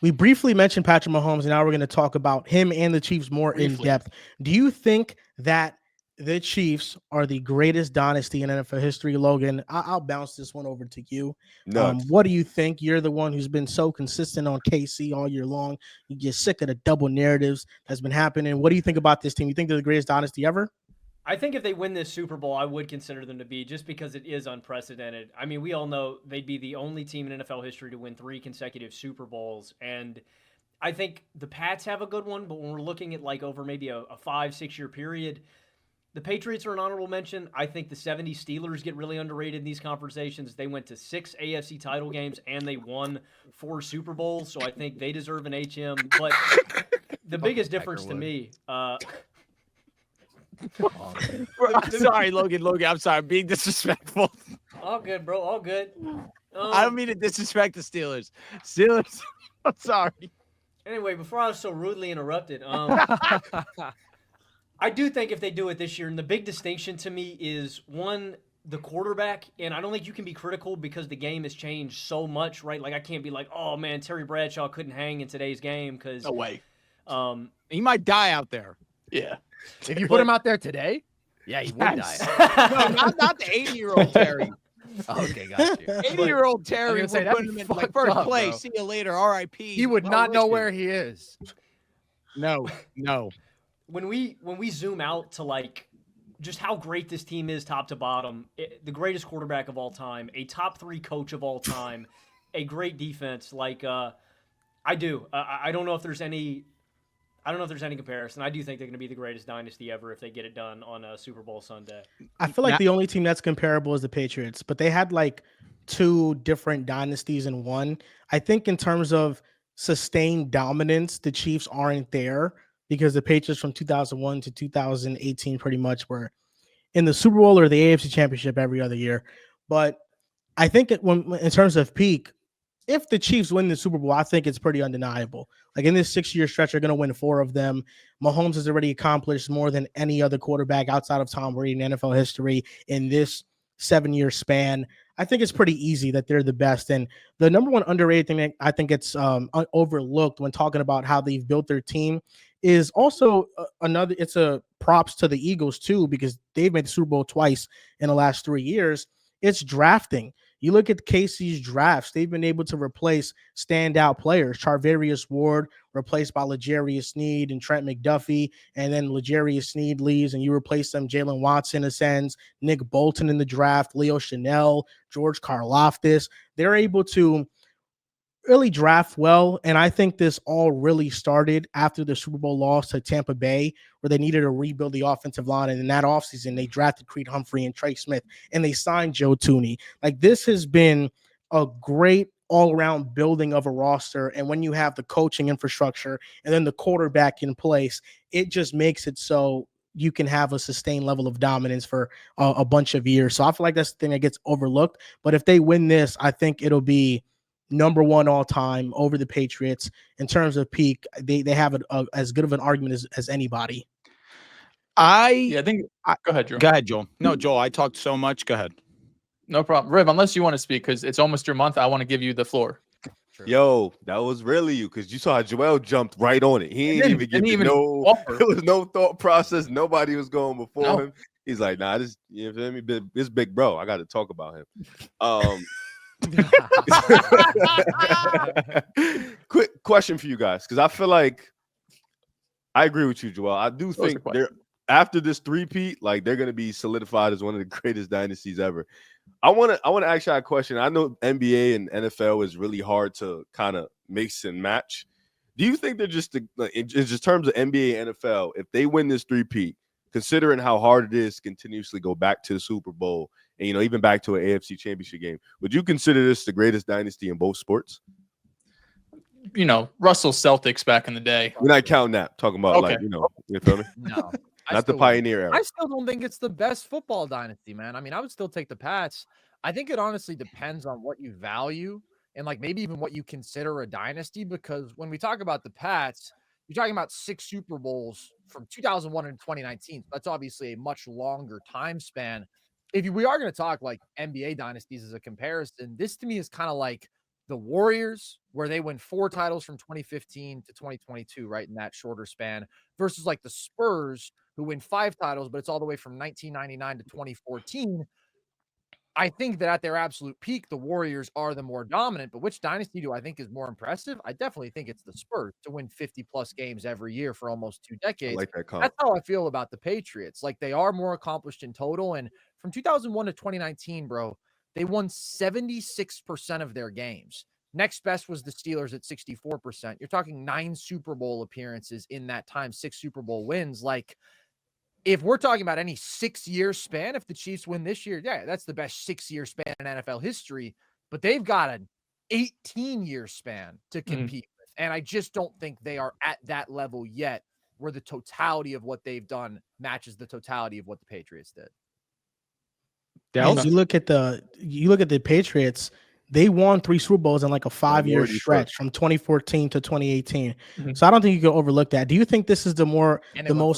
We briefly mentioned Patrick Mahomes, and now we're going to talk about him and the Chiefs more in Briefly. depth. Do you think that the Chiefs are the greatest dynasty in NFL history? Logan, I'll bounce this one over to you. Nuts. What do you think? You're the one who's been so consistent on KC all year long. You get sick of the double narratives that's been happening. What do you think about this team? You think they're the greatest dynasty ever? I think if they win this Super Bowl, I would consider them to be, just because it is unprecedented. I mean, we all know they'd be the only team in NFL history to win 3 consecutive Super Bowls. And I think the Pats have a good one, but when we're looking at like over maybe a 5, 6 year period, the Patriots are an honorable mention. I think the '70s Steelers get really underrated in these conversations. They went to 6 AFC title games and they won 4 Super Bowls, so I think they deserve an HM. But the biggest difference to me, I'm sorry, Logan. I'm sorry. I'm being disrespectful. all good, bro, all good. I don't mean to disrespect the Steelers. I'm sorry. Anyway, before I was so rudely interrupted, I do think if they do it this year, and the big distinction to me is one, the quarterback, and I don't think you can be critical because the game has changed so much, right? Like I can't be like, oh man, Terry Bradshaw couldn't hang in today's game because No way. He might die out there. Yeah. If you put him out there today, yeah, he would die. No, not the 80-year-old Terry. Okay, got you. 80-year-old Terry say, would that'd put be him in like fucked first up, place. bro. See you later. R.I.P. He would not know where he is. No. when we zoom out to like just how great this team is top to bottom, the greatest quarterback of all time, a top 3 coach of all time, a great defense, like I do. I don't know if there's any comparison. I do think they're going to be the greatest dynasty ever if they get it done on a Super Bowl Sunday. I feel like the only team that's comparable is the Patriots, but they had like 2 different dynasties in one. I think in terms of sustained dominance, the Chiefs aren't there because the Patriots from 2001 to 2018 pretty much were in the Super Bowl or the AFC Championship every other year. But I think when in terms of peak, if the Chiefs win the Super Bowl, I think it's pretty undeniable. Like in this 6-year stretch, they're going to win 4 of them. Mahomes has already accomplished more than any other quarterback outside of Tom Brady in NFL history in this 7-year span. I think it's pretty easy that they're the best. And the number one underrated thing that I think it's overlooked when talking about how they've built their team is also another. It's a props to the Eagles too, because they've made the Super Bowl twice in the last 3 years. It's drafting. You look at KC's drafts, they've been able to replace standout players. Charvarius Ward replaced by L'Jarius Sneed and Trent McDuffie, and then L'Jarius Sneed leaves, and you replace them. Jalen Watson ascends, Nick Bolton in the draft, Leo Chanel, George Karlaftis. They're able to really draft well, and I think this all really started after the Super Bowl loss to Tampa Bay, where they needed to rebuild the offensive line, and in that offseason, they drafted Creed Humphrey and Trey Smith, and they signed Joe Tooney. Like, this has been a great all-around building of a roster, and when you have the coaching infrastructure and then the quarterback in place, it just makes it so you can have a sustained level of dominance for a bunch of years. So I feel like that's the thing that gets overlooked, but if they win this, I think it'll be number one all time over the Patriots in terms of peak. They have as good of an argument as anybody. I think. Go ahead, Drew. Go ahead, Joel. No, Joel, I talked so much. Go ahead. No problem. Riv, unless you want to speak, because it's almost your month, I want to give you the floor. Yo, that was really you, because you saw how Joel jumped right on it. He didn't even give you no offer. There was no thought process. Nobody was going before him. He's like, nah, this, you feel me? This big bro. I got to talk about him. Quick question for you guys, because I feel like I agree with you, Joel. I do think they're after this three-peat, like they're gonna be solidified as one of the greatest dynasties ever. I wanna ask you a question. I know NBA and NFL is really hard to kind of mix and match. Do you think they're just in just terms of NBA and NFL, if they win this three-peat, considering how hard it is to continuously go back to the Super Bowl and even back to an AFC Championship game, would you consider this the greatest dynasty in both sports? Russell Celtics back in the day. We're not counting that. Talking about you feel me? No. Not the pioneer era. I still don't think it's the best football dynasty, man. I mean, I would still take the Pats. I think it honestly depends on what you value and like maybe even what you consider a dynasty, because when we talk about the Pats, you're talking about 6 Super Bowls from 2001 and 2019. That's obviously a much longer time span. If we are going to talk like NBA dynasties as a comparison, this to me is kind of like the Warriors, where they win 4 titles from 2015 to 2022, right, in that shorter span, versus like the Spurs, who win 5 titles, but it's all the way from 1999 to 2014. I think that at their absolute peak, the Warriors are the more dominant, but which dynasty do I think is more impressive? I definitely think it's the Spurs to win 50+ games every year for almost 2 I decades. like that comp. That's how I feel about the Patriots. Like, they are more accomplished in total, and from 2001 to 2019, bro, they won 76% of their games. Next best was the Steelers at 64%. You're talking 9 Super Bowl appearances in that time, 6 Super Bowl wins. Like, if we're talking about any 6-year span, if the Chiefs win this year, yeah, that's the best 6-year span in NFL history. But they've got an 18-year span to compete with. And I just don't think they are at that level yet where the totality of what they've done matches the totality of what the Patriots did. And you look at the Patriots, they won 3 Super Bowls in like a 5-year stretch from 2014 to 2018. So I don't think you can overlook that. Do you think this is the most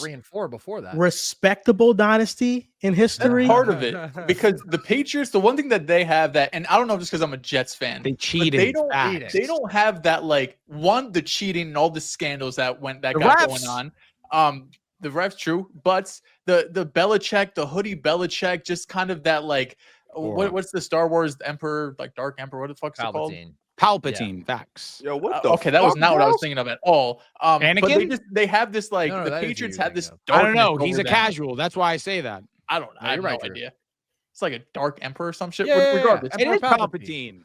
3 and 4 before that respectable dynasty in history? That's part of it, because the Patriots, the one thing that they have that, and I don't know just because I'm a Jets fan, they cheated. They don't have that, like, the cheating and all the scandals that got going on. The refs, true, but the Belichick, the hoodie Belichick, just kind of that, like, what's the Star Wars Emperor, like Dark Emperor? What the fuck's it called? Palpatine. Facts. Yo, what the okay, that was not what I was thinking of at all. Anakin? But they have this, like, No, the Patriots have this. I don't know. darkness He's over a them. casual. That's why I say that. I don't know. I have no Drew. idea. It's like a Dark Emperor or some shit. Yeah, Regardless, It is Palpatine.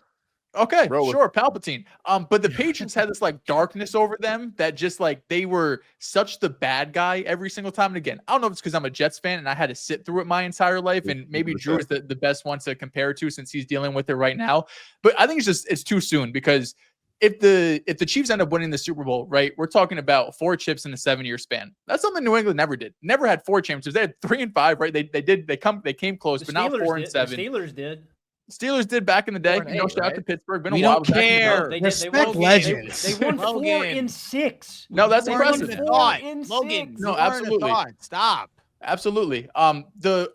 Okay, Bro, sure, Palpatine. But the Patriots had this, like, darkness over them that just, like, they were such the bad guy every single time. And again, I don't know if it's because I'm a Jets fan and I had to sit through it my entire life, and maybe Drew is the best one to compare it to since he's dealing with it right now. But I think it's too soon, because if the Chiefs end up winning the Super Bowl, right, we're talking about 4 chips in a 7-year span. That's something New England never did. Never had 4 championships. They had 3 and 5, right? They came close, but not 4 and 7. The Steelers did. Steelers did back in the day. 4 and 8, Shout out to right? Pittsburgh. Been We a while. don't care. Respect legends. They won 4 in 6. No, that's They impressive. won 4 in 6. Logan, No, absolutely. Stop. Absolutely. I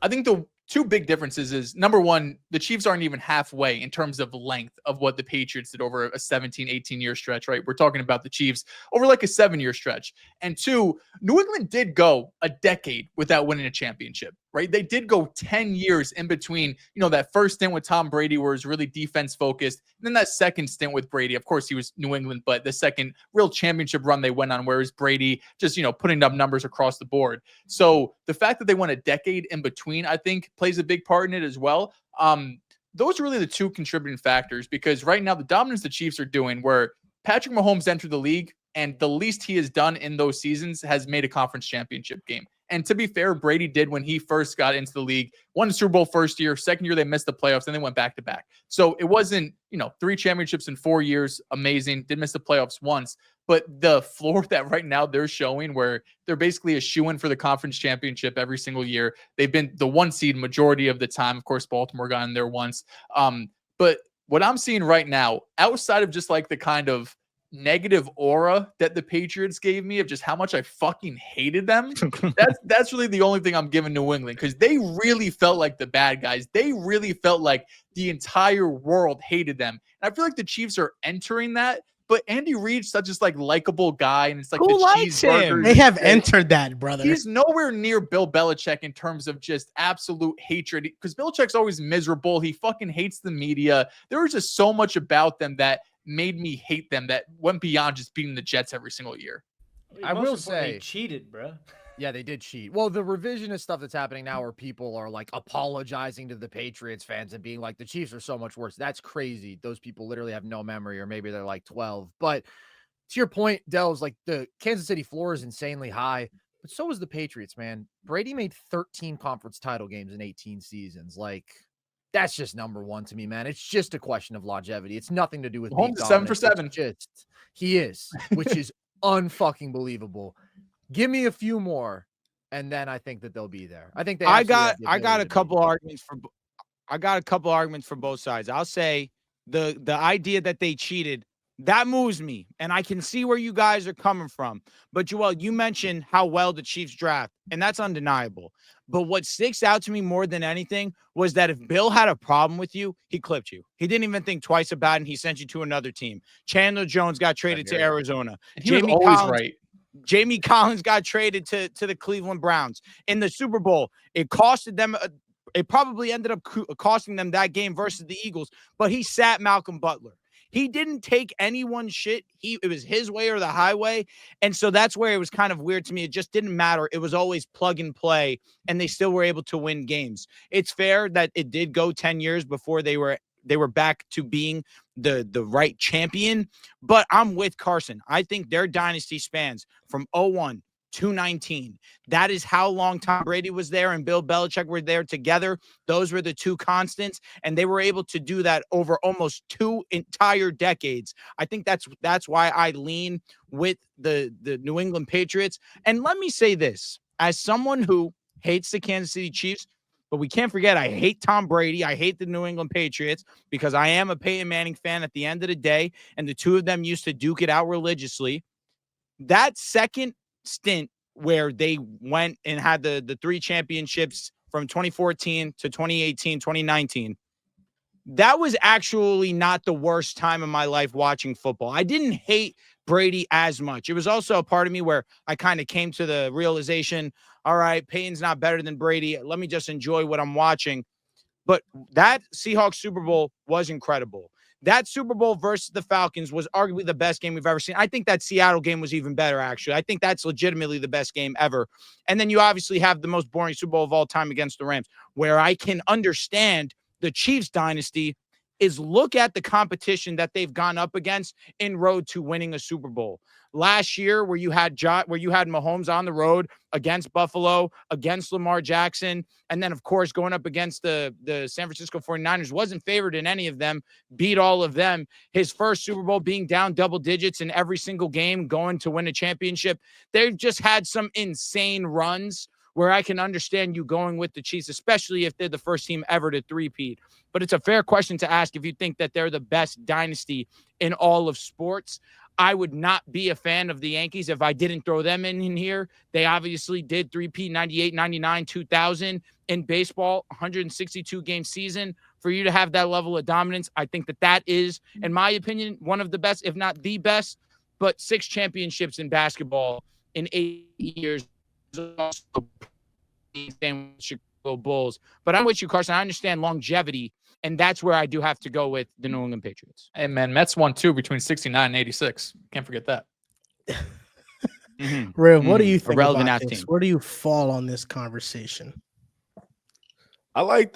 think the 2 big differences is, number one, the Chiefs aren't even halfway in terms of length of what the Patriots did over a 17, 18-year stretch, right? We're talking about the Chiefs over like a 7-year stretch. And 2, New England did go a decade without winning a championship, right? They did go 10 years in between, that first stint with Tom Brady where it was really defense focused. And then that second stint with Brady, of course, he was New England, but the second real championship run they went on, whereas Brady just, putting up numbers across the board. So the fact that they went a decade in between, I think, plays a big part in it as well. Those are really the 2 contributing factors, because right now the dominance the Chiefs are doing, where Patrick Mahomes entered the league and the least he has done in those seasons has made a conference championship game. And to be fair, Brady did when he first got into the league, won the Super Bowl first year, second year they missed the playoffs, and they went back to back. So it wasn't, 3 championships in 4 years, amazing, did miss the playoffs once. But the floor that right now they're showing, where they're basically a shoo-in for the conference championship every single year. They've been the 1 seed majority of the time. Of course, Baltimore got in there once. But what I'm seeing right now, outside of just like the kind of negative aura that the Patriots gave me of just how much I fucking hated them, that's really the only thing I'm giving New England, because they really felt like the bad guys. They really felt like the entire world hated them. And I feel like the Chiefs are entering that, but Andy Reid's such a likable guy, and it's like Who the likes him? cheeseburgers. They have entered that, brother. He's nowhere near Bill Belichick in terms of just absolute hatred, because Belichick's always miserable. He fucking hates the media. There was just so much about them that made me hate them that went beyond just beating the Jets every single year. I will say they cheated, bro. Yeah, they did cheat. Well, the revisionist stuff that's happening now, where people are like apologizing to the Patriots fans and being like, the Chiefs are so much worse. That's crazy. Those people literally have no memory, or maybe they're like 12. But to your point, Dells, like, the Kansas City floor is insanely high, but so is the Patriots, man. Brady made 13 conference title games in 18 seasons. Like, that's just number one to me, man. It's just a question of longevity. It's nothing to do with Mahomes is 7 for 7. He is, which is unfucking believable. Give me a few more, and then I think that they'll be there. I think they. I got a couple arguments for both sides. I'll say the idea that they cheated That moves me, and I can see where you guys are coming from. But Joel, you mentioned how well the Chiefs draft, and that's undeniable. But what sticks out to me more than anything was that if Bill had a problem with you, he clipped you. He didn't even think twice about it, and he sent you to another team. Chandler Jones got traded to Arizona. And he was always right. Jamie Collins got traded to the Cleveland Browns. In the Super Bowl, it costed them it probably ended up costing them that game versus the Eagles, but he sat Malcolm Butler. He didn't take anyone's shit. It was his way or the highway. And so that's where it was kind of weird to me. It just didn't matter. It was always plug and play, and they still were able to win games. It's fair that it did go 10 years before they were back to being the right champion. But I'm with Carson. I think their dynasty spans from 01 to 19. That is how long Tom Brady was there and Bill Belichick were there together. Those were the two constants, and they were able to do that over almost 2 entire decades. I think that's why I lean with the New England Patriots. And let me say this, as someone who hates the Kansas City Chiefs, but we can't forget, I hate Tom Brady. I hate the New England Patriots because I am a Peyton Manning fan at the end of the day, and the two of them used to duke it out religiously. That second stint where they went and had the 3 championships from 2014 to 2018, 2019, that was actually not the worst time of my life watching football. I didn't hate Brady as much. It was also a part of me where I kind of came to the realization, all right, Peyton's not better than Brady. Let me just enjoy what I'm watching. But that Seahawks Super Bowl was incredible. That Super Bowl versus the Falcons was arguably the best game we've ever seen. I think that Seattle game was even better, actually. I think that's legitimately the best game ever. And then you obviously have the most boring Super Bowl of all time against the Rams, where I can understand the Chiefs dynasty is look at the competition that they've gone up against en road to winning a Super Bowl. Last year, where you had Mahomes on the road against Buffalo, against Lamar Jackson, and then, of course, going up against the San Francisco 49ers, wasn't favored in any of them, beat all of them. His first Super Bowl being down double digits in every single game, going to win a championship. They've just had some insane runs where I can understand you going with the Chiefs, especially if they're the first team ever to three-peat. But it's a fair question to ask if you think that they're the best dynasty in all of sports. I would not be a fan of the Yankees if I didn't throw them in here. They obviously did three-peat 98, 99, 2000 in baseball, 162-game season. For you to have that level of dominance, I think that is, in my opinion, one of the best, if not the best. But 6 championships in basketball in 8 years also Chicago Bulls. But I'm with you, Carson. I understand longevity, and that's where I do have to go with the New England Patriots. Hey, man, Mets won 2 between 69 and 86. Can't forget that. Rev, what do you think Irrelevant about ass this? team. Where do you fall on this conversation? I liked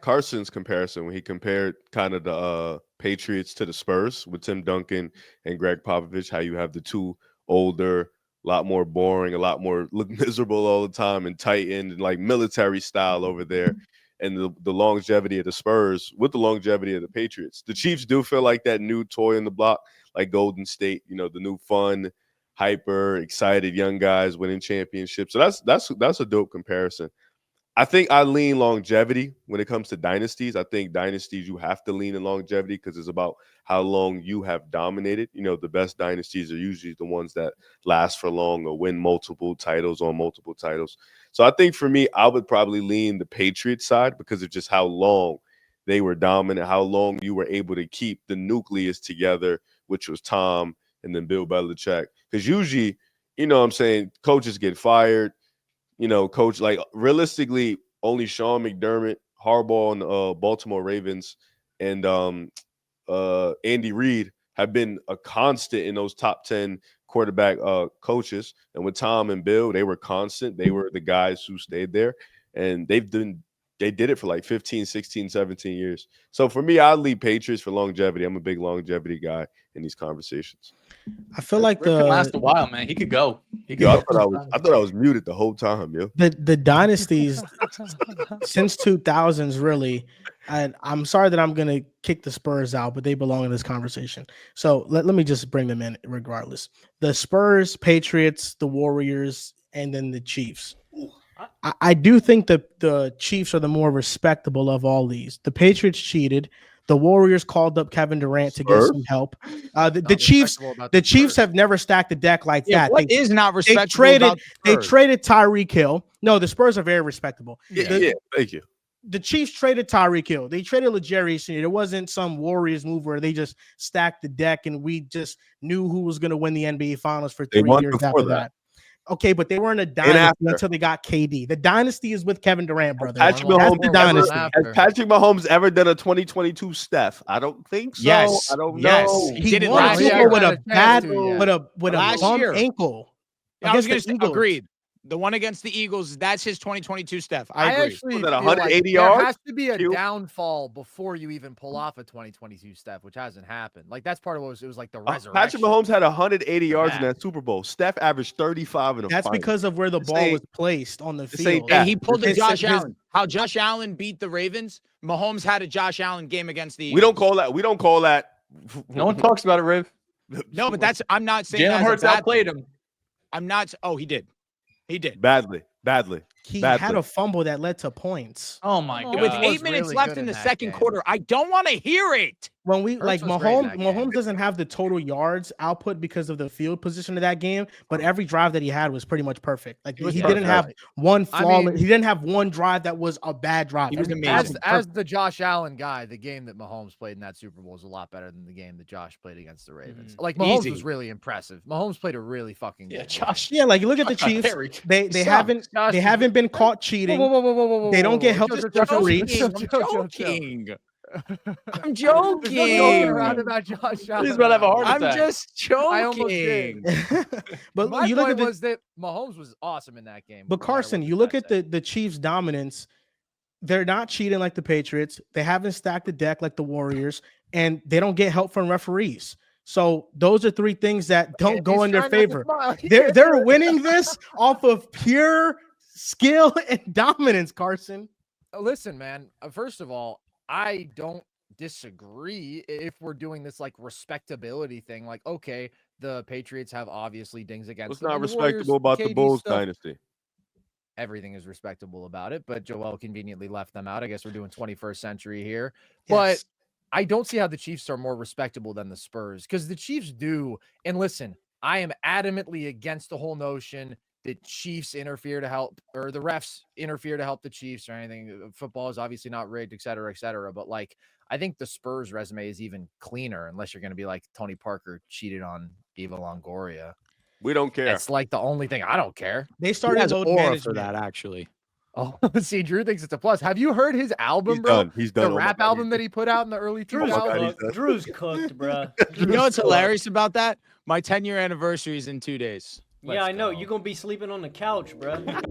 Carson's comparison when he compared kind of the Patriots to the Spurs with Tim Duncan and Greg Popovich, how you have the two older, a lot more boring, a lot more look miserable all the time and tightened and like military style over there. And the longevity of the Spurs with the longevity of the Patriots. The Chiefs do feel like that new toy in the block, like Golden State, the new fun, hyper, excited young guys winning championships. So that's a dope comparison. I think I lean longevity when it comes to dynasties. I think dynasties, you have to lean in longevity because it's about how long you have dominated. The best dynasties are usually the ones that last for long or win multiple titles on multiple titles. So I think for me, I would probably lean the Patriots side because of just how long they were dominant, how long you were able to keep the nucleus together, which was Tom and then Bill Belichick. Because usually, what I'm saying, coaches get fired. Coach, like realistically, only Sean McDermott, Harbaugh, and Baltimore Ravens, and Andy Reid have been a constant in those top 10 quarterback coaches. And with Tom and Bill, they were constant. They were the guys who stayed there, and they did it for like 15, 16, 17 years. So for me, I'd lead Patriots for longevity. I'm a big longevity guy in these conversations. I feel like Rick can last a while, man. He could go. I thought I was muted the whole time, yo. the dynasties since 2000s, really. And I'm sorry that I'm gonna kick the Spurs out, but they belong in this conversation. So let me just bring them in regardless. The Spurs, Patriots, the Warriors, and then the Chiefs. I do think that the Chiefs are the more respectable of all these. The Patriots cheated. The Warriors called up Kevin Durant to get Spurs? some help. The Not Chiefs, respectable about the Chiefs Spurs. have never stacked the deck like Yeah, that. what is not respectable about the They Spurs? traded Tyreek Hill. No, the Spurs are very respectable. Yeah, thank you. The Chiefs traded Tyreek Hill. They traded L'Jarius Sr. It wasn't some Warriors move where they just stacked the deck and we just knew who was going to win the NBA Finals for 3 won years before after that. that. Okay, but they weren't a dynasty after. until they got KD. The dynasty is with Kevin Durant, brother. Patrick One That's Mahomes the more, one dynasty. after. Has Patrick Mahomes ever done a 2022 Steph? I don't think so. Yes. I don't Yes. know. He did it won a last Super year. Bowl with a bad, Yeah. with a Last bum year. ankle. I was going against to the say, Eagles. agreed. The one against the Eagles, that's his 2022 Steph. I I agree. actually Was feel that like 180 there yards? has to be a Q? downfall before you even pull off a 2022 step, which hasn't happened. Like that's part of what it was like the resurrection. Patrick Mahomes had 180 yards in back. that Super Bowl. Steph averaged 35 in a That's final. because of where the This ball ain't- was placed on the this ain't field. that. And he pulled a His- Josh his- Allen. How Josh Allen beat the Ravens, Mahomes had a Josh Allen game against the Eagles. We don't call that. No one talks about it, Riv. No, but that's I'm not saying Jalen that's a Hurts bad outplayed thing. him. I'm not. Oh, he did. He did. badly. He Badly. had a fumble that led to points. Oh my Mahomes god. With was 8 minutes really left good in in the that second game. quarter, I don't want to hear it. When we Hurts like was great in Mahomes, that game. Mahomes doesn't have the total yards output because of the field position of that game, but every drive that he had was pretty much perfect. Like It was he didn't have perfect. one I flaw. mean- he didn't have one drive that was a bad drive. He was Every amazing. drive As the Josh Allen guy, the game that Mahomes played in that Super Bowl was a lot better than the game that Josh played against the Ravens. Like Mahomes Easy. was really impressive. Mahomes played a really fucking good Yeah, game. Josh. Yeah, like you look at the Josh Chiefs, Derrick. they Sucks. haven't Josh they is- haven't been caught cheating. They don't get help Joe, with Joe, Joe, referees. Joe, I'm Joe, Joe, Joe. joking. I'm There's no joking around joking. about Josh Allen. He's about to have a heart I'm attack. just I almost did. joking. But My you look point at the, was that Mahomes was awesome in that game. but no matter Carson, what you the look guy at said. the Chiefs' dominance. They're not cheating like the Patriots. They haven't stacked the deck like the Warriors, and they don't get help from referees. So those are three things that don't And go he's in their trying not to favor. smile. They're winning this off of pure skill and dominance, Carson. Listen, man. First of all, I don't disagree if we're doing this like respectability thing. Like, okay, the Patriots have obviously dings against What's them, not and the Warriors, respectable about the KD Bulls stuff, dynasty? everything is respectable about it, but Joel conveniently left them out. I guess we're doing 21st century here. Yes. But I don't see how the Chiefs are more respectable than the Spurs because the Chiefs do. And listen, I am adamantly against the whole notion that Chiefs interfere to help or the refs interfere to help the Chiefs or anything. Football is obviously not rigged, et cetera, et cetera. But like, I think the Spurs resume is even cleaner unless you're going to be like Tony Parker cheated on Eva Longoria. We don't care. That's like the only thing I don't care. They He started has load aura management. for that, actually. Oh, see, Drew thinks it's a plus. Have you heard his album, He's bro? done. He's done. The Oh my rap God, album he's that he put out in the early Drew's 2000s.2000s. he's cooked. done. Drew's cooked, bruh. You know what's hilarious about that? My 10-year anniversary is in 2 days. Yeah, I know. You're gonna be sleeping on the couch, bruh.